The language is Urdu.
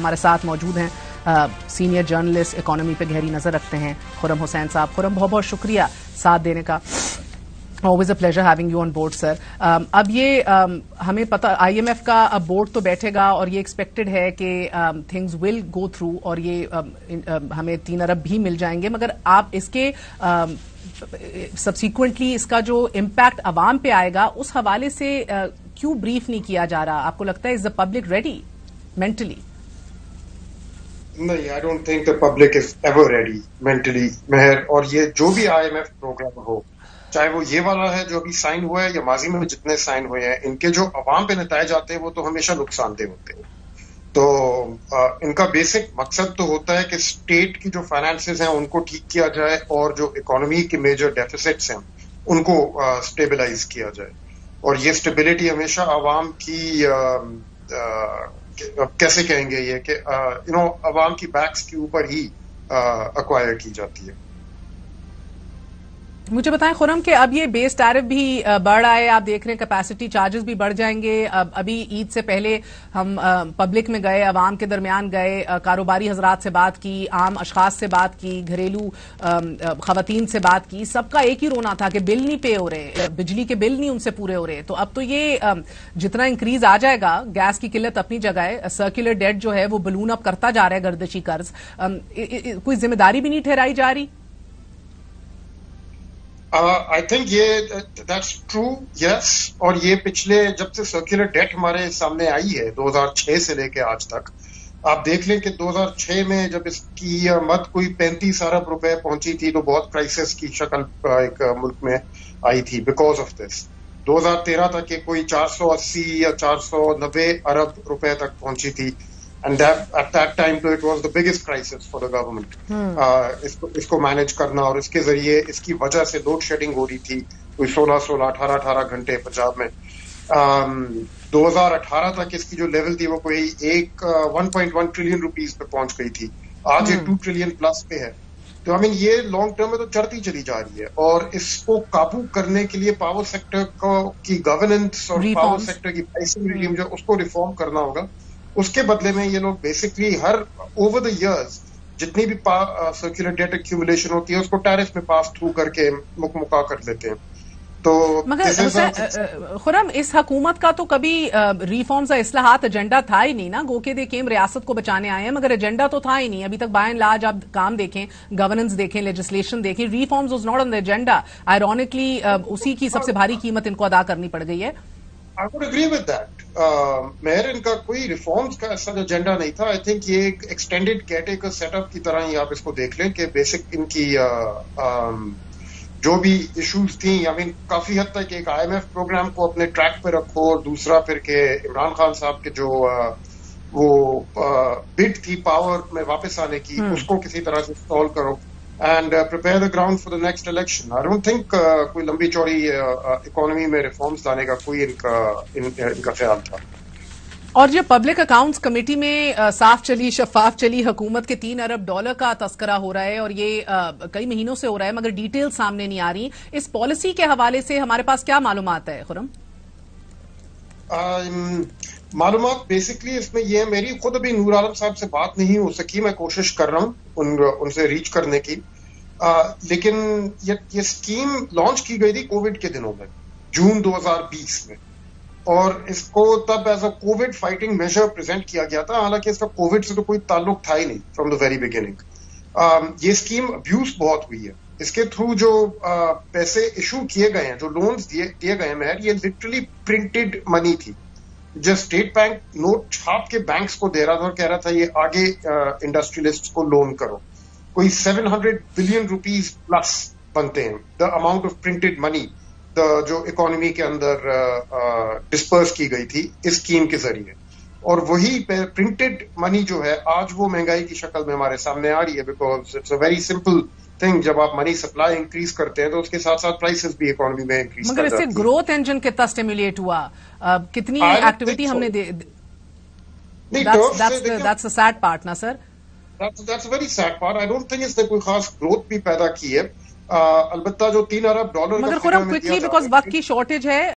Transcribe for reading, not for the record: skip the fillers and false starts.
ہمارے ساتھ موجود ہیں سینئر جرنلسٹ اکانومی پہ گہری نظر رکھتے ہیں خرم حسین صاحب. خرم, بہت بہت شکریہ ساتھ دینے کا. always a pleasure having you on board sir. اب یہ ہمیں پتہ آئی ایم ایف کا اب بورڈ تو بیٹھے گا اور یہ ایکسپیکٹڈ ہے کہ تھنگز ول گو تھرو اور یہ ہمیں 3 ارب بھی مل جائیں گے, مگر آپ اس کے سبسیکوینٹلی اس کا جو امپیکٹ عوام پہ آئے گا اس حوالے سے کیوں بریف نہیں کیا جا رہا؟ آپ کو لگتا ہے از دا پبلک ریڈی مینٹلی؟ نہیں, I don't think the public is ever ready mentally. مہر, اور یہ جو بھی آئی ایم ایف پروگرام ہو, چاہے وہ یہ والا ہے جو ابھی سائن ہوا ہے یا ماضی میں جتنے سائن ہوئے ہیں, ان کے جو عوام پہ نتائج آتے ہیں وہ تو ہمیشہ نقصان دہ ہوتے ہیں. تو ان کا بیسک مقصد تو ہوتا ہے کہ اسٹیٹ کی جو فائنانسز ہیں ان کو ٹھیک کیا جائے اور جو اکانومی کے میجر ڈیفیسٹس ہیں ان کو اسٹیبلائز کیا جائے. اور یہ اسٹیبلٹی ہمیشہ عوام کی کیسے کہیں گے یہ کہ عوام کی بیکس کے اوپر ہی ایکوائر کی جاتی ہے. مجھے بتائیں خرم کہ اب یہ بیس ٹیرف بھی بڑھ آئے, آپ دیکھ رہے ہیں کیپیسٹی چارجز بھی بڑھ جائیں گے. ابھی عید سے پہلے ہم پبلک میں گئے, عوام کے درمیان گئے, کاروباری حضرات سے بات کی, عام اشخاص سے بات کی, گھریلو خواتین سے بات کی. سب کا ایک ہی رونا تھا کہ بل نہیں پے ہو رہے, بجلی کے بل نہیں ان سے پورے ہو رہے. تو اب تو یہ جتنا انکریز آ جائے گا, گیس کی قلت اپنی جگہ ہے, سرکولر ڈیٹ جو ہے وہ بلون اپ کرتا جا رہا ہے, گردشی قرض, کوئی ذمہ داری بھی نہیں ٹھہرائی جا رہی؟ آئی تھنک یہ دیٹس ٹرو, یس. اور یہ پچھلے جب سے سرکولر ڈیٹ ہمارے سامنے آئی ہے 2006 سے لے کے آج تک, آپ دیکھ لیں کہ 2006 میں جب اس کی مد کوئی 35 ارب روپے پہنچی تھی تو بہت کرائسس کی شکل ایک ملک میں آئی تھی بیکاز آف دس. 2013 تک یہ کوئی 480 یا 490 ارب روپے تک پہنچی تھی. And at that time it was the biggest crisis for the government. اس کو مینج کرنا, اور اس کے ذریعے اس کی وجہ سے لوڈ شیڈنگ ہو رہی تھی کوئی 18 گھنٹے پنجاب میں. 2018 تک اس کی جو لیول تھی وہ کوئی 1.1 ٹریلین روپیز پہ پہنچ گئی تھی. آج یہ 2 ٹریلین پلس پہ ہے. تو یہ لانگ ٹرم میں تو چڑھتی چلی جا رہی ہے, اور اس کو قابو کرنے کے لیے پاور سیکٹر کی گورننس اور پاور سیکٹر کی پرائسنگ ریجیم جو اس کو ریفارم کرنا ہوگا. اس کے بدلے میں یہ لوگ basically Hare over the years جتنی بھی سرکولر ڈیٹ ایکیومولیشن ہوتی ہے اس کو ٹیرف میں پاس تھرو کر کے مکمکا کر دیتے ہیں. تو مگر خرم, اس حکومت کا تو کبھی ریفارمز اور اصلاحات ایجنڈا تھا ہی نہیں نا. گو کہ دیکھیں ریاست کو بچانے آئے ہیں, مگر ایجنڈا تو تھا ہی نہیں ابھی تک. بائی اینڈ لارج آپ کام دیکھیں, گورننس دیکھیں, لیجسلیشن دیکھیں, reforms was not on the agenda. Ironically اسی کی سب سے بھاری قیمت ان کو ادا کرنی پڑ گئی ہے. I would agree with that. مہر, ان کا کوئی ریفارمز کا ایسا ایجنڈا نہیں تھا. آئی تھنک یہ ایک ایکسٹینڈیڈ کیٹیگری سیٹ اپ کی طرح ہی آپ اس کو دیکھ لیں کہ بیسک ان کی جو بھی ایشوز تھیں, کافی حد تک ایک آئی ایم ایف پروگرام کو اپنے ٹریک پہ رکھو, اور دوسرا پھر کہ عمران خان صاحب کے جو وہ بڈ تھی پاور میں واپس آنے کی, اس کو کسی طرح سے سالو کرو and prepare the ground for the next election. I don't think کوئی لمبی چوڑی اکانومی میں ریفارمز لانے کا کوئی ان کا خیال تھا. اور جو پبلک اکاؤنٹس کمیٹی میں صاف چلی شفاف چلی حکومت کے $3 ارب کا تذکرہ ہو رہا ہے, اور یہ کئی مہینوں سے ہو رہا ہے, مگر ڈیٹیل سامنے نہیں آ رہی. اس پالیسی کے حوالے سے ہمارے پاس کیا معلومات ہے خرم؟ معلومات بیسکلی اس میں یہ, میری خود ابھی نور عالم صاحب سے بات نہیں ہو سکی, میں کوشش کر رہا ہوں ان سے ریچ کرنے کی. لیکن یہ اسکیم لانچ کی گئی تھی کووڈ کے دنوں میں, جون 2020 میں, اور اس کو تب as a Covid fighting major present کیا گیا تھا. حالانکہ اس کا کووڈ سے تو کوئی تعلق تھا ہی نہیں فرام دا ویری بگننگ. یہ اسکیم ابیوز بہت ہوئی ہے. اس کے تھرو جو پیسے ایشو کیے گئے ہیں, جو لونز دیے گئے ہیں, یہ لٹرلی پرنٹڈ منی تھی. جو اسٹیٹ بینک نوٹ چھاپ کے بینکس کو دے رہا تھا اور کہہ رہا تھا یہ آگے انڈسٹریلسٹ کو لون کرو. کوئی 700 بلین روپیز پلس بنتے ہیں دا اماؤنٹ آف پرنٹڈ منی جو اکانومی کے اندر ڈسپرس کی گئی تھی اس اسکیم کے ذریعے. اور وہی پرنٹڈ منی جو ہے آج وہ مہنگائی کی شکل میں ہمارے سامنے آ رہی ہے, because it's a very simple thing. جب آپ منی سپلائی انکریز کرتے ہیں تو اس کے ساتھ ساتھ پرائسز بھی اکانومی میں انکریز کرتے ہیں. مگر اس سے گروتھ انجن کتنا اسٹیمولیٹ ہوا, کتنی ایکٹیویٹی ہم نے that's a sad part نا سر. That's a very sad part. I don't think اس نے کوئی خاص گروتھ بھی پیدا کی ہے. البتہ جو $3 ارب مگر خرم کوئکلی بیکاز وقت کی شارٹیج ہے.